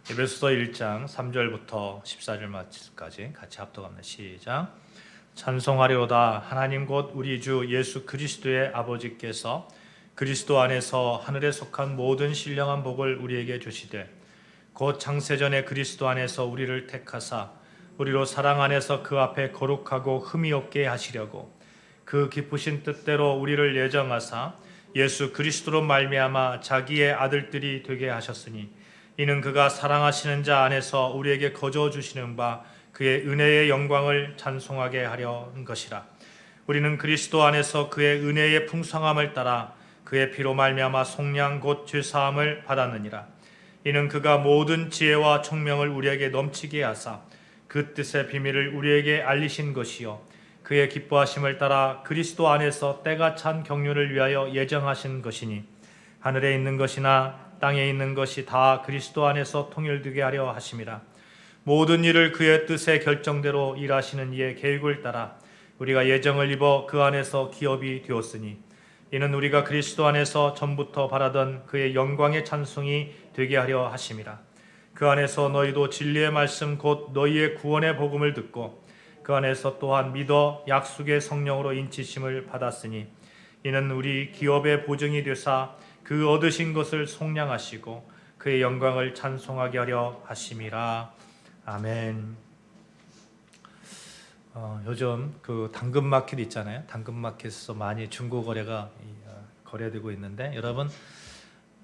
에베소서 1장 3절부터 14절까지 같이 합독합니다. 시작. 찬송하리로다. 하나님 곧 우리 주 예수 그리스도의 아버지께서 그리스도 안에서 하늘에 속한 모든 신령한 복을 우리에게 주시되 곧 창세전에 그리스도 안에서 우리를 택하사 우리로 사랑 안에서 그 앞에 거룩하고 흠이 없게 하시려고 그 기쁘신 뜻대로 우리를 예정하사 예수 그리스도로 말미암아 자기의 아들들이 되게 하셨으니 이는 그가 사랑하시는 자 안에서 우리에게 거저 주시는 바 그의 은혜의 영광을 찬송하게 하려는 것이라. 우리는 그리스도 안에서 그의 은혜의 풍성함을 따라 그의 피로 말미암아 속량 곧 죄사함을 받았느니라. 이는 그가 모든 지혜와 총명을 우리에게 넘치게 하사 그 뜻의 비밀을 우리에게 알리신 것이요 그의 기뻐하심을 따라 그리스도 안에서 때가 찬 경륜을 위하여 예정하신 것이니 하늘에 있는 것이나 땅에 있는 것이 다 그리스도 안에서 통일되게 하려 하심이라. 모든 일을 그의 뜻의 결정대로 일하시는 이의 계획을 따라 우리가 예정을 입어 그 안에서 기업이 되었으니 이는 우리가 그리스도 안에서 전부터 바라던 그의 영광의 찬송이 되게 하려 하심이라. 그 안에서 너희도 진리의 말씀 곧 너희의 구원의 복음을 듣고 그 안에서 또한 믿어 약속의 성령으로 인치심을 받았으니 이는 우리 기업의 보증이 되사 그 얻으신 것을 속량하시고 그의 영광을 찬송하게 하려 하심이라. 아멘. 요즘 그 당근마켓 있잖아요. 당근마켓에서 많이 중고 거래가 거래되고 있는데 여러분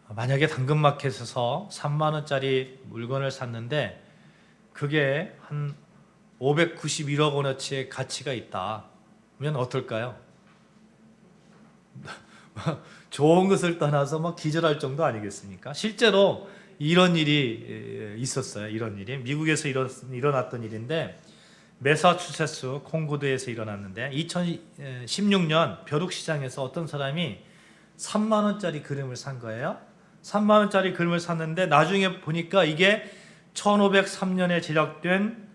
만약에 당근마켓에서 3만 원짜리 물건을 샀는데 그게 한 591억 원어치의 가치가 있다. 그러면 어떨까요? 좋은 것을 떠나서 막 기절할 정도 아니겠습니까? 실제로 이런 일이 있었어요. 이런 일이 미국에서 일어났던 일인데 매사추세츠 콩고드에서 일어났는데 2016년 벼룩시장에서 어떤 사람이 3만 원짜리 그림을 산 거예요. 3만 원짜리 그림을 샀는데 나중에 보니까 이게 1503년에 제작된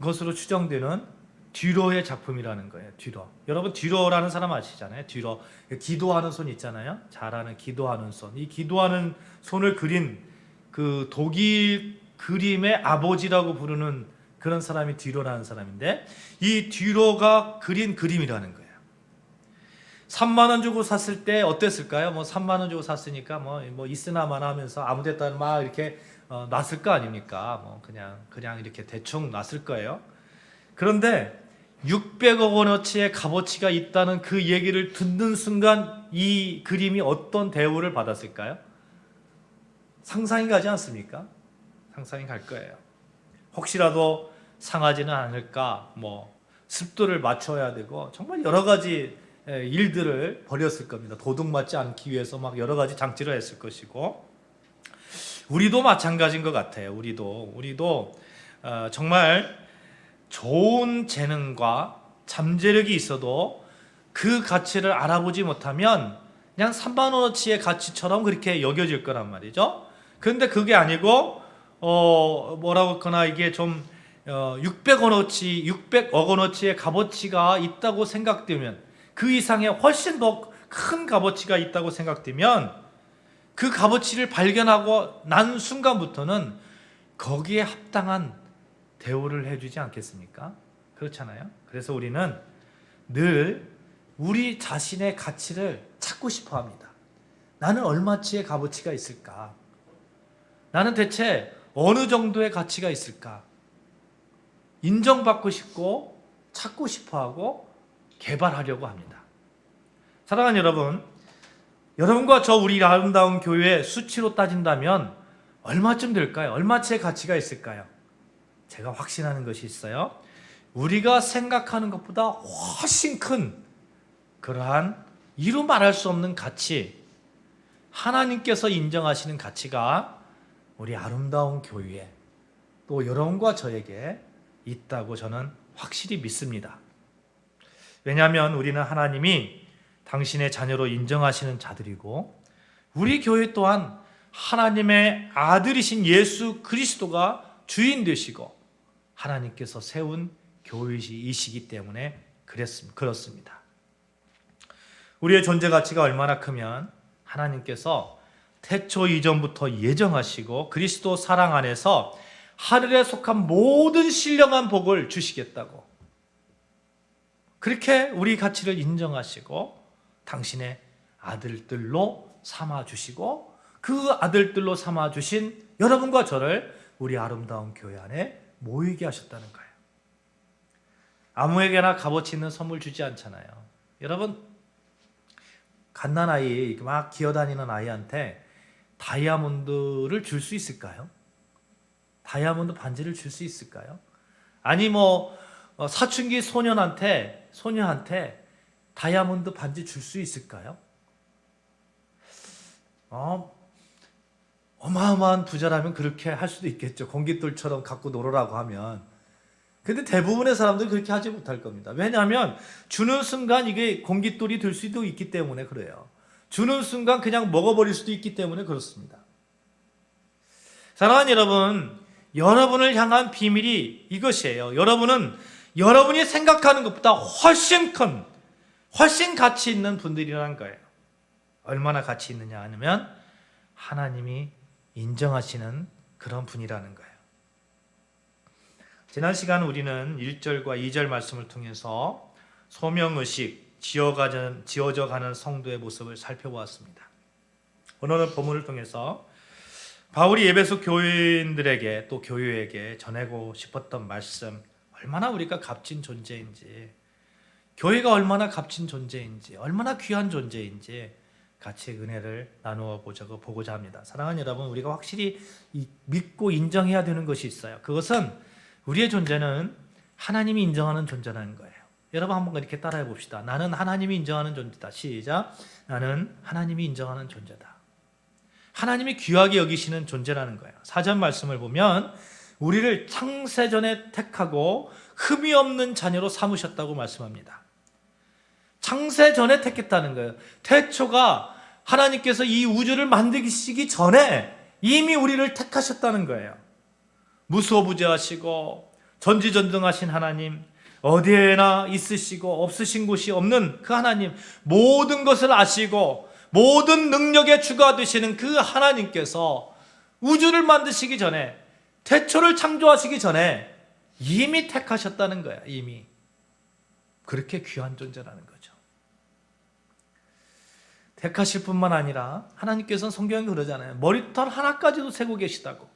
것으로 추정되는 듀로의 작품이라는 거예요. 듀로. 여러분 듀로라는 사람 아시잖아요. 듀로. 기도하는 손 있잖아요. 잘 아는 기도하는 손. 이 기도하는 손을 그린 그 독일 그림의 아버지라고 부르는 그런 사람이 듀로라는 사람인데 이 듀로가 그린 그림이라는 거예요. 3만 원 주고 샀을 때 어땠을까요? 뭐 3만 원 주고 샀으니까 뭐 있으나마나 하면서 아무 데다 막 이렇게 놨을 거 아닙니까? 뭐 그냥 이렇게 대충 놨을 거예요. 그런데 600억 원어치의 값어치가 있다는 그 얘기를 듣는 순간 이 그림이 어떤 대우를 받았을까요? 상상이 가지 않습니까? 상상이 갈 거예요. 혹시라도 상하지는 않을까, 습도를 맞춰야 되고 정말 여러 가지 일들을 벌였을 겁니다. 도둑맞지 않기 위해서 막 여러 가지 장치를 했을 것이고 우리도 마찬가지인 것 같아요. 우리도 정말 좋은 재능과 잠재력이 있어도 그 가치를 알아보지 못하면 그냥 3만 원어치의 가치처럼 그렇게 여겨질 거란 말이죠. 그런데 그게 아니고 뭐라고 했거나 이게 좀 600억 원어치의 값어치가 있다고 생각되면 그 이상의 훨씬 더 큰 값어치가 있다고 생각되면 그 값어치를 발견하고 난 순간부터는 거기에 합당한 대우를 해주지 않겠습니까? 그렇잖아요. 그래서 우리는 늘 우리 자신의 가치를 찾고 싶어 합니다. 나는 얼마치의 값어치가 있을까? 나는 대체 어느 정도의 가치가 있을까? 인정받고 싶고 찾고 싶어 하고 개발하려고 합니다. 사랑하는 여러분, 여러분과 저 우리 아름다운 교회의 수치로 따진다면 얼마쯤 될까요? 얼마치의 가치가 있을까요? 제가 확신하는 것이 있어요. 우리가 생각하는 것보다 훨씬 큰 그러한 이루 말할 수 없는 가치, 하나님께서 인정하시는 가치가 우리 아름다운 교회에 또 여러분과 저에게 있다고 저는 확실히 믿습니다. 왜냐하면 우리는 하나님이 당신의 자녀로 인정하시는 자들이고 우리 교회 또한 하나님의 아들이신 예수 그리스도가 주인 되시고 하나님께서 세운 교회이시기 때문에 그렇습니다. 우리의 존재 가치가 얼마나 크면 하나님께서 태초 이전부터 예정하시고 그리스도 사랑 안에서 하늘에 속한 모든 신령한 복을 주시겠다고. 그렇게 우리 가치를 인정하시고 당신의 아들들로 삼아주시고 그 아들들로 삼아주신 여러분과 저를 우리 아름다운 교회 안에 모이게 하셨다는 거예요. 아무에게나 값어치 있는 선물 주지 않잖아요. 여러분, 갓난아이 막 기어다니는 아이한테 다이아몬드를 줄 수 있을까요? 다이아몬드 반지를 줄 수 있을까요? 아니 사춘기 소녀한테 다이아몬드 반지 줄 수 있을까요? 어마어마한 부자라면 그렇게 할 수도 있겠죠. 공깃돌처럼 갖고 놀으라고 하면. 근데 대부분의 사람들은 그렇게 하지 못할 겁니다. 왜냐하면 주는 순간 이게 공깃돌이 될 수도 있기 때문에 그래요. 주는 순간 그냥 먹어버릴 수도 있기 때문에 그렇습니다. 사랑하는 여러분, 여러분을 향한 비밀이 이것이에요. 여러분은 여러분이 생각하는 것보다 훨씬 큰, 훨씬 가치 있는 분들이라는 거예요. 얼마나 가치 있느냐 하면 하나님이 인정하시는 그런 분이라는 거예요. 지난 시간 우리는 1절과 2절 말씀을 통해서 소명의식, 지어져 가는 성도의 모습을 살펴보았습니다. 오늘은 본문을 통해서 바울이 에베소 교인들에게 또 교회에게 전하고 싶었던 말씀, 얼마나 우리가 값진 존재인지, 교회가 얼마나 값진 존재인지, 얼마나 귀한 존재인지 같이 은혜를 나누어 보고자 합니다. 사랑하는 여러분, 우리가 확실히 믿고 인정해야 되는 것이 있어요. 그것은 우리의 존재는 하나님이 인정하는 존재라는 거예요. 여러분 한번 이렇게 따라해 봅시다. 나는 하나님이 인정하는 존재다. 시작. 나는 하나님이 인정하는 존재다. 하나님이 귀하게 여기시는 존재라는 거예요. 사전 말씀을 보면 우리를 창세전에 택하고 흠이 없는 자녀로 삼으셨다고 말씀합니다. 창세전에 택했다는 거예요. 태초가 하나님께서 이 우주를 만드시기 전에 이미 우리를 택하셨다는 거예요. 무소부재하시고 전지전능하신 하나님, 어디에나 있으시고 없으신 곳이 없는 그 하나님, 모든 것을 아시고 모든 능력의 주가 되시는 그 하나님께서 우주를 만드시기 전에, 태초를 창조하시기 전에 이미 택하셨다는 거야. 이미. 그렇게 귀한 존재라는 거죠. 택하실 뿐만 아니라 하나님께서는 성경에 그러잖아요. 머리털 하나까지도 세고 계시다고.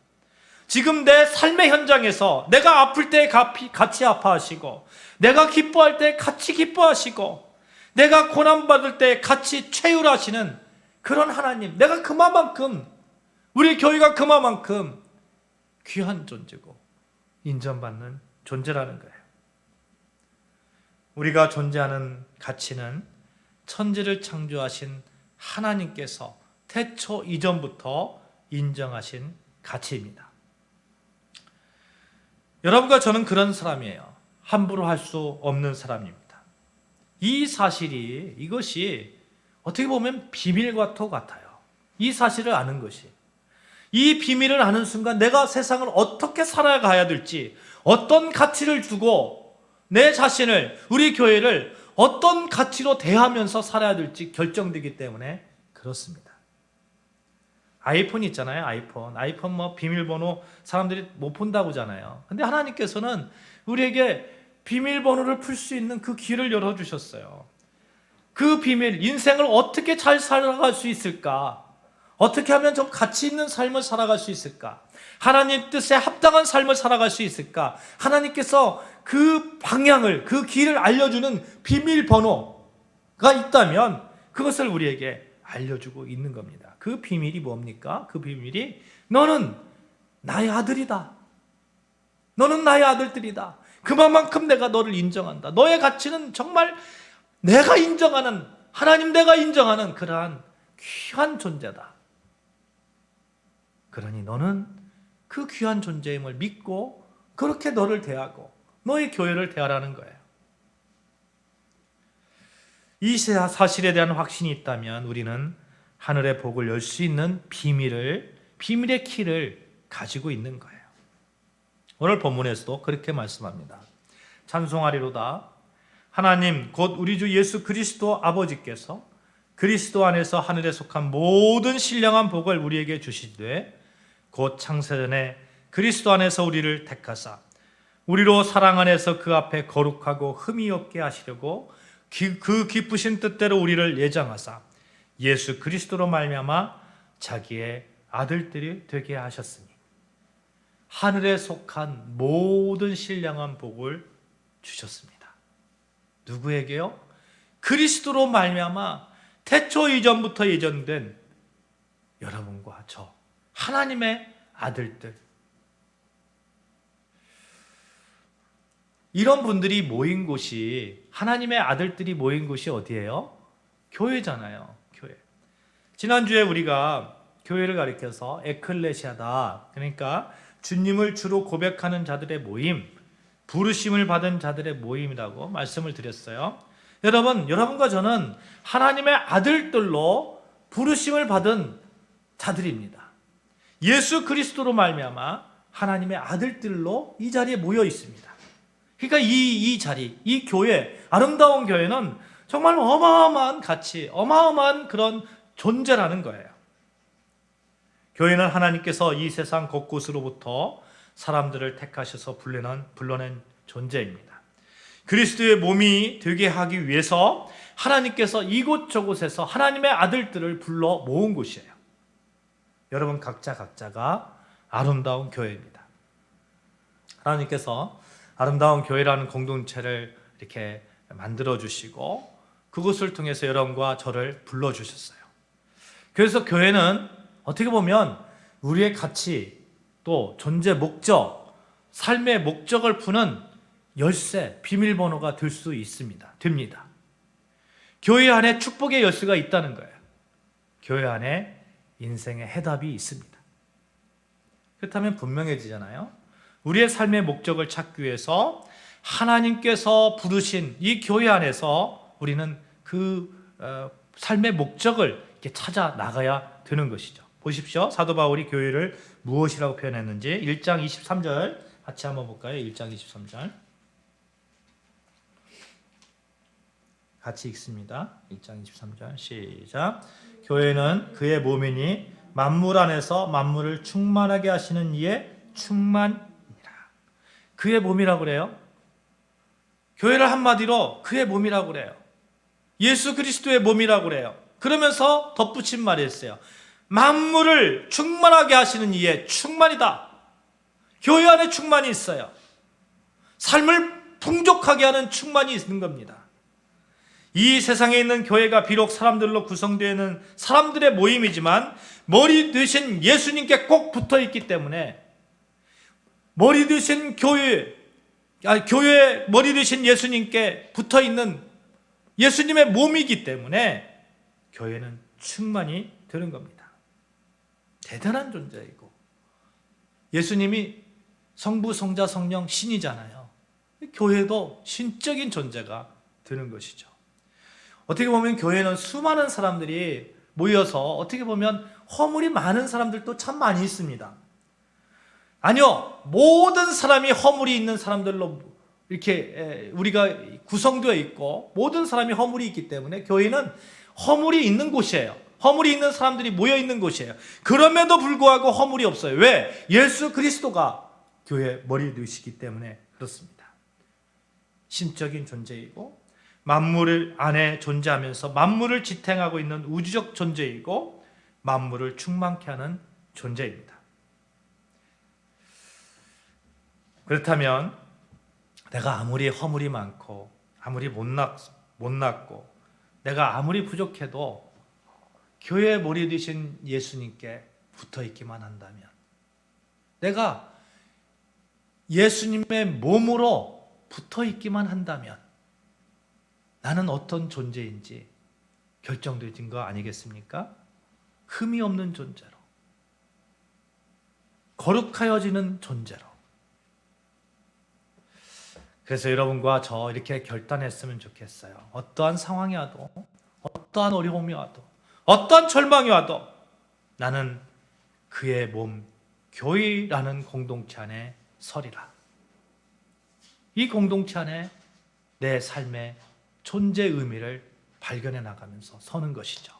지금 내 삶의 현장에서 내가 아플 때 같이 아파하시고, 내가 기뻐할 때 같이 기뻐하시고, 내가 고난받을 때 같이 최율하시는 그런 하나님, 내가 그만큼, 우리 교회가 그만큼 귀한 존재고 인정받는 존재라는 거예요. 우리가 존재하는 가치는 천지를 창조하신 하나님께서 태초 이전부터 인정하신 가치입니다. 여러분과 저는 그런 사람이에요. 함부로 할 수 없는 사람입니다. 이 사실이, 이것이 어떻게 보면 비밀과도 같아요. 이 사실을 아는 것이. 이 비밀을 아는 순간 내가 세상을 어떻게 살아가야 될지, 어떤 가치를 두고 내 자신을, 우리 교회를 어떤 가치로 대하면서 살아야 될지 결정되기 때문에 그렇습니다. 아이폰 있잖아요. 아이폰 비밀번호 사람들이 못 본다고 하잖아요. 근데 하나님께서는 우리에게 비밀번호를 풀 수 있는 그 길을 열어주셨어요. 그 비밀, 인생을 어떻게 잘 살아갈 수 있을까? 어떻게 하면 좀 가치 있는 삶을 살아갈 수 있을까? 하나님 뜻에 합당한 삶을 살아갈 수 있을까? 하나님께서 그 방향을, 그 길을 알려주는 비밀번호가 있다면 그것을 우리에게 알려주고 있는 겁니다. 그 비밀이 뭡니까? 그 비밀이 너는 나의 아들이다. 너는 나의 아들들이다. 그만큼 내가 너를 인정한다. 너의 가치는 정말 내가 인정하는, 하나님 내가 인정하는 그러한 귀한 존재다. 그러니 너는 그 귀한 존재임을 믿고 그렇게 너를 대하고 너의 교회를 대하라는 거예요. 이 사실에 대한 확신이 있다면 우리는 하늘의 복을 열 수 있는 비밀의 키를 가지고 있는 거예요. 오늘 본문에서도 그렇게 말씀합니다. 찬송하리로다. 하나님 곧 우리 주 예수 그리스도 아버지께서 그리스도 안에서 하늘에 속한 모든 신령한 복을 우리에게 주시되 곧 창세전에 그리스도 안에서 우리를 택하사 우리로 사랑 안에서 그 앞에 거룩하고 흠이 없게 하시려고 그 기쁘신 뜻대로 우리를 예정하사 예수 그리스도로 말미암아 자기의 아들들이 되게 하셨으니 하늘에 속한 모든 신령한 복을 주셨습니다. 누구에게요? 그리스도로 말미암아 태초 이전부터 예정된 여러분과 저 하나님의 아들들, 이런 분들이 모인 곳이, 하나님의 아들들이 모인 곳이 어디예요? 교회잖아요. 교회. 지난주에 우리가 교회를 가리켜서 에클레시아다, 그러니까 주님을 주로 고백하는 자들의 모임, 부르심을 받은 자들의 모임이라고 말씀을 드렸어요. 여러분과 저는 하나님의 아들들로 부르심을 받은 자들입니다. 예수 그리스도로 말미암아 하나님의 아들들로 이 자리에 모여 있습니다. 그러니까 이 자리, 이 교회, 아름다운 교회는 정말 어마어마한 가치, 어마어마한 그런 존재라는 거예요. 교회는 하나님께서 이 세상 곳곳으로부터 사람들을 택하셔서 불러낸 존재입니다. 그리스도의 몸이 되게 하기 위해서 하나님께서 이곳저곳에서 하나님의 아들들을 불러 모은 곳이에요. 여러분 각자가 아름다운 교회입니다. 하나님께서 아름다운 교회라는 공동체를 이렇게 만들어 주시고 그것을 통해서 여러분과 저를 불러 주셨어요. 그래서 교회는 어떻게 보면 우리의 가치, 또 존재 목적, 삶의 목적을 푸는 열쇠, 비밀번호가 될 수 됩니다. 교회 안에 축복의 열쇠가 있다는 거예요. 교회 안에 인생의 해답이 있습니다. 그렇다면 분명해지잖아요. 우리의 삶의 목적을 찾기 위해서 하나님께서 부르신 이 교회 안에서 우리는 그 삶의 목적을 이렇게 찾아 나가야 되는 것이죠. 보십시오. 사도 바울이 교회를 무엇이라고 표현했는지 1장 23절 같이 한번 볼까요? 1장 23절 같이 읽습니다. 1장 23절 시작. 교회는 그의 몸이니 만물 안에서 만물을 충만하게 하시는 이의 충만이라. 그의 몸이라고 그래요. 교회를 한마디로 그의 몸이라고 그래요. 예수 그리스도의 몸이라고 그래요. 그러면서 덧붙인 말이 있어요. 만물을 충만하게 하시는 이의 충만이다. 교회 안에 충만이 있어요. 삶을 풍족하게 하는 충만이 있는 겁니다. 이 세상에 있는 교회가 비록 사람들로 구성되어 있는 사람들의 모임이지만 머리 되신 예수님께 꼭 붙어 있기 때문에 머리 되신 교회에 머리 되신 예수님께 붙어 있는 예수님의 몸이기 때문에 교회는 충만이 되는 겁니다. 대단한 존재이고 예수님이 성부, 성자, 성령, 신이잖아요. 교회도 신적인 존재가 되는 것이죠. 어떻게 보면 교회는 수많은 사람들이 모여서 어떻게 보면 허물이 많은 사람들도 참 많이 있습니다. 아니요, 모든 사람이 허물이 있는 사람들로 이렇게 우리가 구성되어 있고 모든 사람이 허물이 있기 때문에 교회는 허물이 있는 곳이에요. 허물이 있는 사람들이 모여 있는 곳이에요. 그럼에도 불구하고 허물이 없어요. 왜? 예수 그리스도가 교회 머리 되시기 때문에 그렇습니다. 신적인 존재이고 만물 안에 존재하면서 만물을 지탱하고 있는 우주적 존재이고 만물을 충만케 하는 존재입니다. 그렇다면 내가 아무리 허물이 많고 아무리 못났고 내가 아무리 부족해도 교회의 머리 되신 예수님께 붙어 있기만 한다면, 내가 예수님의 몸으로 붙어 있기만 한다면 나는 어떤 존재인지 결정되진 거 아니겠습니까? 흠이 없는 존재로, 거룩하여지는 존재로. 그래서 여러분과 저 이렇게 결단했으면 좋겠어요. 어떠한 상황이 와도, 어떠한 어려움이 와도, 어떠한 절망이 와도 나는 그의 몸, 교회라는 공동체 안에 서리라. 이 공동체 안에 내 삶의 존재 의미를 발견해 나가면서 서는 것이죠.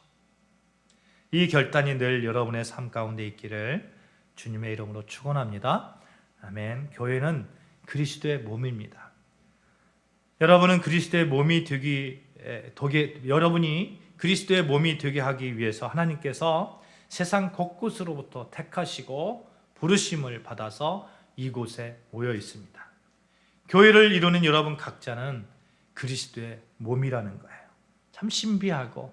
이 결단이 늘 여러분의 삶 가운데 있기를 주님의 이름으로 축원합니다. 아멘. 교회는 그리스도의 몸입니다. 여러분은 그리스도의 몸이 여러분이 그리스도의 몸이 되게 하기 위해서 하나님께서 세상 곳곳으로부터 택하시고 부르심을 받아서 이곳에 모여 있습니다. 교회를 이루는 여러분 각자는 그리스도의 몸이라는 거예요. 참 신비하여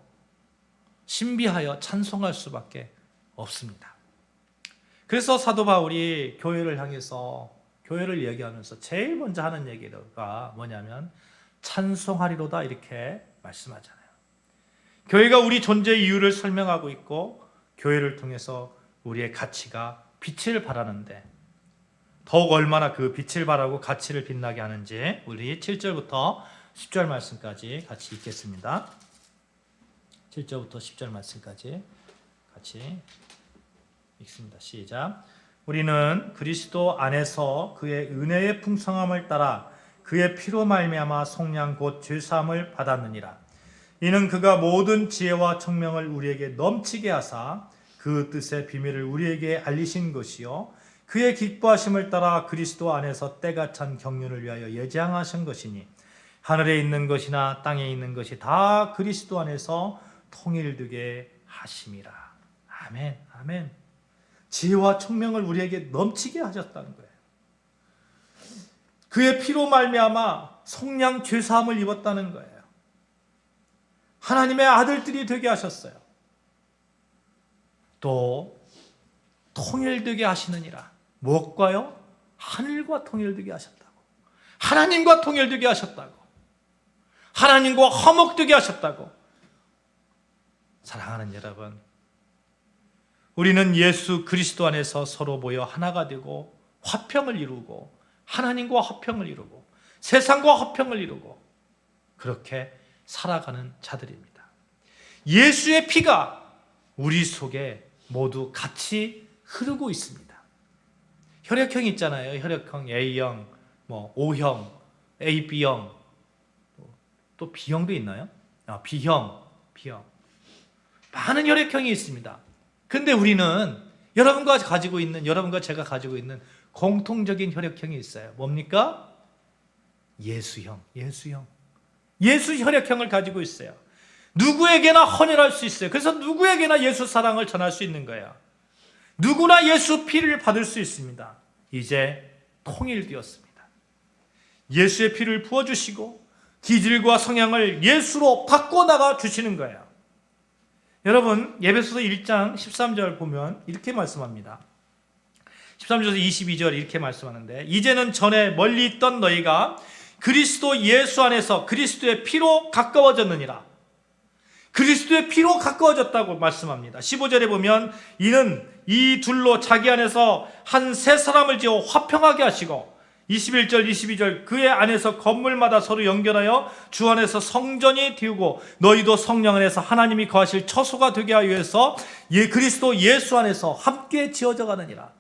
찬송할 수밖에 없습니다. 그래서 사도 바울이 교회를 향해서 교회를 얘기하면서 제일 먼저 하는 얘기가 뭐냐면 찬송하리로다 이렇게 말씀하잖아요. 교회가 우리 존재의 이유를 설명하고 있고 교회를 통해서 우리의 가치가 빛을 발하는데 더욱 얼마나 그 빛을 발하고 가치를 빛나게 하는지 우리 7절부터 10절 말씀까지 같이 읽겠습니다. 7절부터 10절 말씀까지 같이 읽습니다. 시작. 우리는 그리스도 안에서 그의 은혜의 풍성함을 따라 그의 피로 말미암아 속량 곧 죄사함을 받았느니라. 이는 그가 모든 지혜와 청명을 우리에게 넘치게 하사 그 뜻의 비밀을 우리에게 알리신 것이요 그의 기뻐하심을 따라 그리스도 안에서 때가 찬 경륜을 위하여 예정하신 것이니 하늘에 있는 것이나 땅에 있는 것이 다 그리스도 안에서 통일되게 하심이라. 아멘. 아멘. 지혜와 청명을 우리에게 넘치게 하셨다는 거예요. 그의 피로 말미암아 속량 죄사함을 입었다는 거예요. 하나님의 아들들이 되게 하셨어요. 또 통일되게 하시느니라. 무엇과요? 하늘과 통일되게 하셨다고. 하나님과 통일되게 하셨다고. 하나님과 화목되게 하셨다고. 사랑하는 여러분, 우리는 예수 그리스도 안에서 서로 모여 하나가 되고 화평을 이루고 하나님과 화평을 이루고 세상과 화평을 이루고 그렇게 살아가는 자들입니다. 예수의 피가 우리 속에 모두 같이 흐르고 있습니다. 혈액형 있잖아요. 혈액형 A형, O형, AB형, 또 B형도 있나요? B형. 많은 혈액형이 있습니다. 근데 우리는 여러분과 제가 가지고 있는 공통적인 혈액형이 있어요. 뭡니까? 예수형. 예수 혈액형을 가지고 있어요. 누구에게나 헌혈할 수 있어요. 그래서 누구에게나 예수 사랑을 전할 수 있는 거예요. 누구나 예수 피를 받을 수 있습니다. 이제 통일되었습니다. 예수의 피를 부어주시고 기질과 성향을 예수로 바꿔나가 주시는 거예요. 여러분 에베소서 1장 13절 보면 이렇게 말씀합니다. 13절에서 22절 이렇게 말씀하는데 이제는 전에 멀리 있던 너희가 그리스도 예수 안에서 그리스도의 피로 가까워졌느니라. 그리스도의 피로 가까워졌다고 말씀합니다. 15절에 보면 이는 이 둘로 자기 안에서 한 세 사람을 지어 화평하게 하시고 21절 22절 그의 안에서 건물마다 서로 연결하여 주 안에서 성전이 되고 너희도 성령 안에서 하나님이 거하실 처소가 되게 하여 위해서 그리스도 예수 안에서 함께 지어져 가느니라.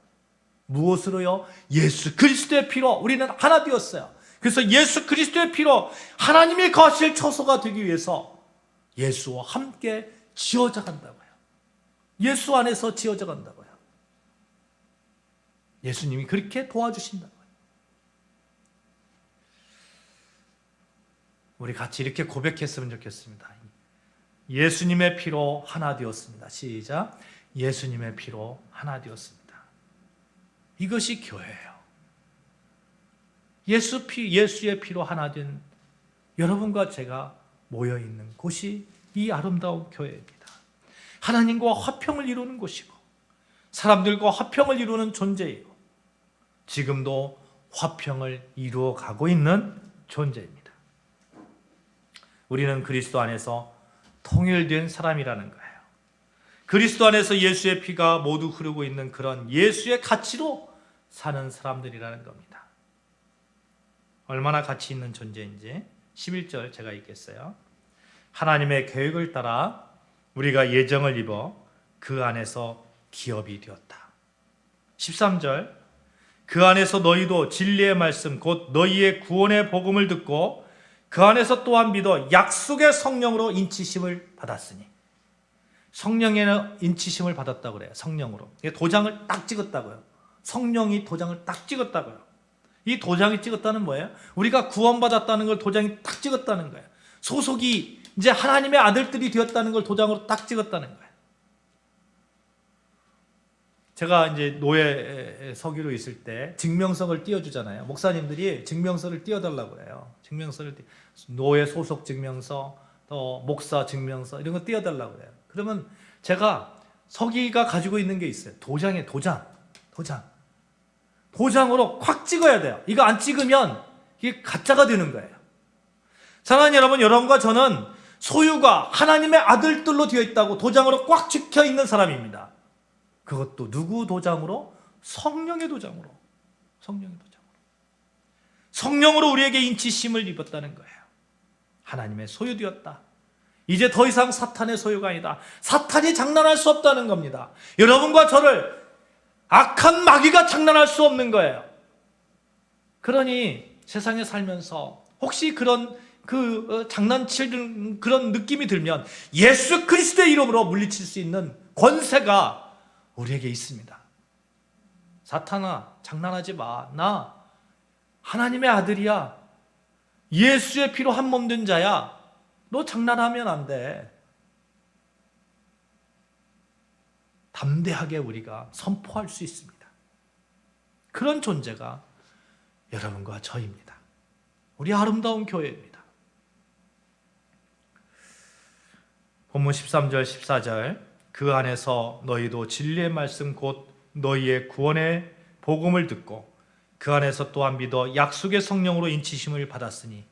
무엇으로요? 예수 그리스도의 피로 우리는 하나 되었어요. 그래서 예수 그리스도의 피로 하나님이 거하실 처소가 되기 위해서 예수와 함께 지어져 간다고요. 예수 안에서 지어져 간다고요. 예수님이 그렇게 도와주신다고요. 우리 같이 이렇게 고백했으면 좋겠습니다. 예수님의 피로 하나 되었습니다. 시작. 예수님의 피로 하나 되었습니다. 이것이 교회예요. 예수의 피로 하나 된 여러분과 제가 모여 있는 곳이 이 아름다운 교회입니다. 하나님과 화평을 이루는 곳이고 사람들과 화평을 이루는 존재이고 지금도 화평을 이루어 가고 있는 존재입니다. 우리는 그리스도 안에서 통일된 사람이라는 거예요. 그리스도 안에서 예수의 피가 모두 흐르고 있는 그런 예수의 가치로 사는 사람들이라는 겁니다. 얼마나 가치 있는 존재인지 11절 제가 읽겠어요. 하나님의 계획을 따라 우리가 예정을 입어 그 안에서 기업이 되었다. 13절 그 안에서 너희도 진리의 말씀 곧 너희의 구원의 복음을 듣고 그 안에서 또한 믿어 약속의 성령으로 인치심을 받았으니. 성령의 인치심을 받았다고 그래요. 성령으로. 도장을 딱 찍었다고요. 성령이 도장을 딱 찍었다고요. 이 도장이 찍었다는 뭐예요? 우리가 구원받았다는 걸 도장이 딱 찍었다는 거예요. 소속이 이제 하나님의 아들들이 되었다는 걸 도장으로 딱 찍었다는 거예요. 제가 이제 노예 서기로 있을 때 증명서를 띄워주잖아요. 목사님들이 증명서를 띄워달라고 해요. 증명서를 노예 소속 증명서, 또 목사 증명서 이런 거 띄워달라고 해요. 그러면 제가 서기가 가지고 있는 게 있어요. 도장에 도장으로 콱 찍어야 돼요. 이거 안 찍으면 이게 가짜가 되는 거예요. 사랑하는 여러분, 여러분과 저는 소유가 하나님의 아들들로 되어 있다고 도장으로 꽉 찍혀 있는 사람입니다. 그것도 누구 도장으로? 성령의 도장으로. 성령으로 우리에게 인치심을 입었다는 거예요. 하나님의 소유되었다. 이제 더 이상 사탄의 소유가 아니다. 사탄이 장난할 수 없다는 겁니다. 여러분과 저를 악한 마귀가 장난할 수 없는 거예요. 그러니 세상에 살면서 혹시 그런 장난칠 그런 느낌이 들면 예수 그리스도의 이름으로 물리칠 수 있는 권세가 우리에게 있습니다. 사탄아, 장난하지 마. 나 하나님의 아들이야. 예수의 피로 한 몸 된 자야. 너 장난하면 안 돼. 담대하게 우리가 선포할 수 있습니다. 그런 존재가 여러분과 저입니다. 우리 아름다운 교회입니다. 본문 13절 14절 그 안에서 너희도 진리의 말씀 곧 너희의 구원의 복음을 듣고 그 안에서 또한 믿어 약속의 성령으로 인치심을 받았으니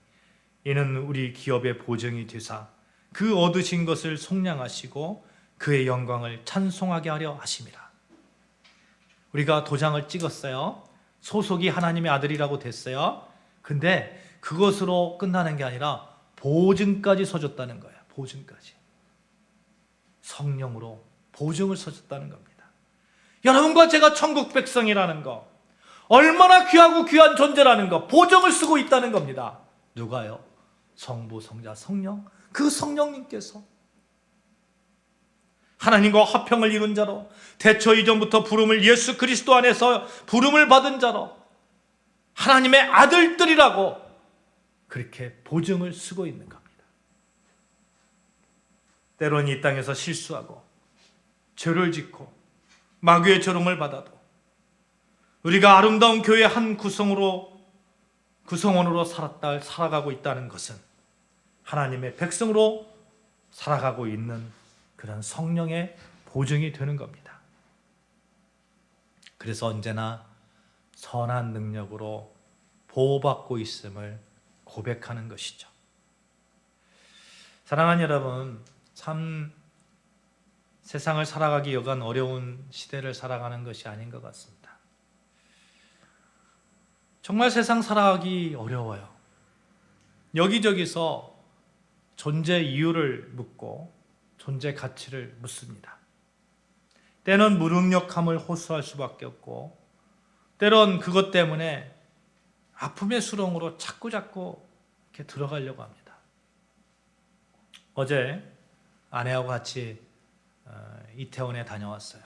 이는 우리 기업의 보증이 되사 그 얻으신 것을 속량하시고 그의 영광을 찬송하게 하려 하심이라. 우리가 도장을 찍었어요. 소속이 하나님의 아들이라고 됐어요. 근데 그것으로 끝나는 게 아니라 보증까지 서줬다는 거예요. 보증까지. 성령으로 보증을 서줬다는 겁니다. 여러분과 제가 천국 백성이라는 거, 얼마나 귀하고 귀한 존재라는 거, 보증을 쓰고 있다는 겁니다. 누가요? 성부, 성자, 성령. 그 성령님께서 하나님과 화평을 이룬 자로, 태초 이전부터 부름을 예수 그리스도 안에서 부름을 받은 자로 하나님의 아들들이라고 그렇게 보증을 쓰고 있는 겁니다. 때로는 이 땅에서 실수하고 죄를 짓고 마귀의 조롱을 받아도 우리가 아름다운 교회의 한 구성원으로 살아가고 있다는 것은 하나님의 백성으로 살아가고 있는 그런 성령의 보증이 되는 겁니다. 그래서 언제나 선한 능력으로 보호받고 있음을 고백하는 것이죠. 사랑하는 여러분, 참 세상을 살아가기 여간 어려운 시대를 살아가는 것이 아닌 것 같습니다. 정말 세상 살아가기 어려워요. 여기저기서 존재 이유를 묻고 존재 가치를 묻습니다. 때는 무능력함을 호소할 수밖에 없고 때론 그것 때문에 아픔의 수렁으로 자꾸 이렇게 들어가려고 합니다. 어제 아내하고 같이 이태원에 다녀왔어요.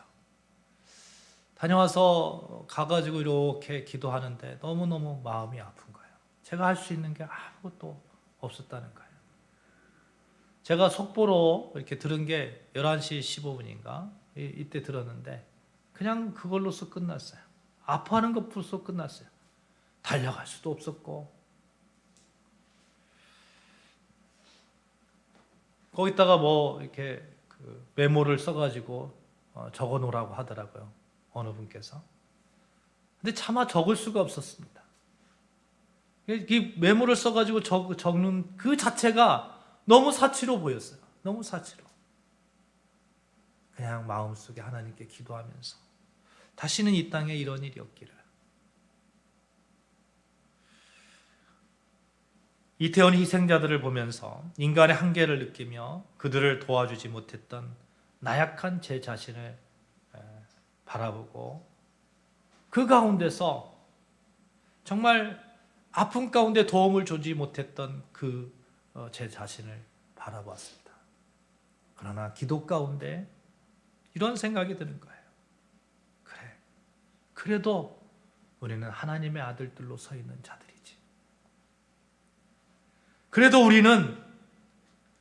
다녀와서 가가지고 이렇게 기도하는데 너무너무 마음이 아픈 거예요. 제가 할 수 있는 게 아무것도 없었다는 거예요. 제가 속보로 이렇게 들은 게 11시 15분인가 이때 들었는데 그냥 그걸로써 끝났어요. 아파하는 것으로써 끝났어요. 달려갈 수도 없었고 거기다가 뭐 이렇게 메모를 써가지고 적어 놓으라고 하더라고요. 어느 분께서. 근데 차마 적을 수가 없었습니다. 이 메모를 써가지고 적는 그 자체가 너무 사치로 보였어요. 너무 사치로. 그냥 마음속에 하나님께 기도하면서 다시는 이 땅에 이런 일이 없기를. 이태원 희생자들을 보면서 인간의 한계를 느끼며 그들을 도와주지 못했던 나약한 제 자신을 바라보고 그 가운데서 정말 아픔 가운데 도움을 주지 못했던 제 자신을 바라보았습니다. 그러나 기도 가운데 이런 생각이 드는 거예요. 그래, 그래도 우리는 하나님의 아들들로 서 있는 자들이지. 그래도 우리는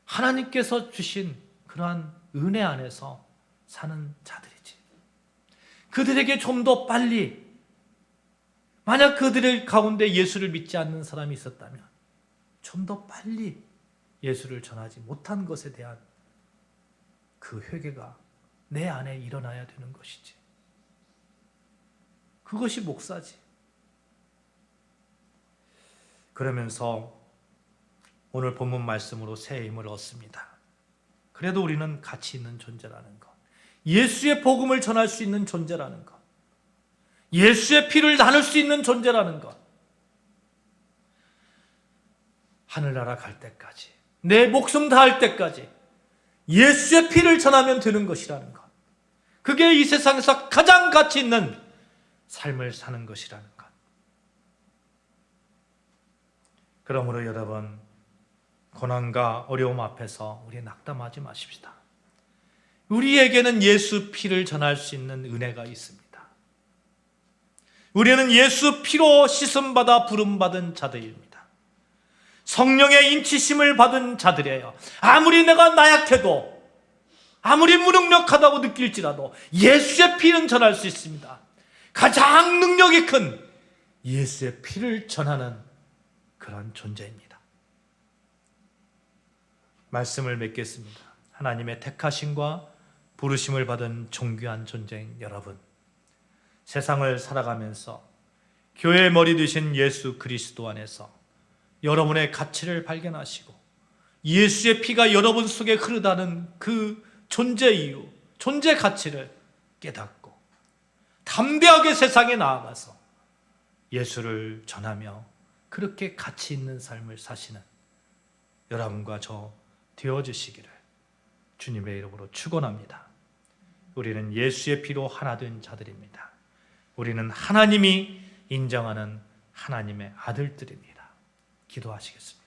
하나님께서 주신 그러한 은혜 안에서 사는 자들이지. 그들에게 좀 더 빨리, 만약 그들의 가운데 예수를 믿지 않는 사람이 있었다면 좀 더 빨리 예수를 전하지 못한 것에 대한 그 회개가 내 안에 일어나야 되는 것이지. 그것이 목사지. 그러면서 오늘 본문 말씀으로 새 힘을 얻습니다. 그래도 우리는 가치 있는 존재라는 것, 예수의 복음을 전할 수 있는 존재라는 것, 예수의 피를 나눌 수 있는 존재라는 것, 하늘나라 갈 때까지, 내 목숨 다할 때까지 예수의 피를 전하면 되는 것이라는 것, 그게 이 세상에서 가장 가치 있는 삶을 사는 것이라는 것. 그러므로 여러분, 고난과 어려움 앞에서 우리 낙담하지 마십시다. 우리에게는 예수 피를 전할 수 있는 은혜가 있습니다. 우리는 예수 피로 씻음받아 부름받은 자들입니다. 성령의 인치심을 받은 자들이에요. 아무리 내가 나약해도, 아무리 무능력하다고 느낄지라도 예수의 피는 전할 수 있습니다. 가장 능력이 큰 예수의 피를 전하는 그런 존재입니다. 말씀을 맺겠습니다. 하나님의 택하심과 부르심을 받은 존귀한 존재인 여러분, 세상을 살아가면서 교회의 머리 되신 예수 그리스도 안에서 여러분의 가치를 발견하시고 예수의 피가 여러분 속에 흐르다는 그 존재 이유, 존재 가치를 깨닫고 담대하게 세상에 나아가서 예수를 전하며 그렇게 가치 있는 삶을 사시는 여러분과 저 되어주시기를 주님의 이름으로 축원합니다. 우리는 예수의 피로 하나 된 자들입니다. 우리는 하나님이 인정하는 하나님의 아들들입니다. 기도하시겠습니다.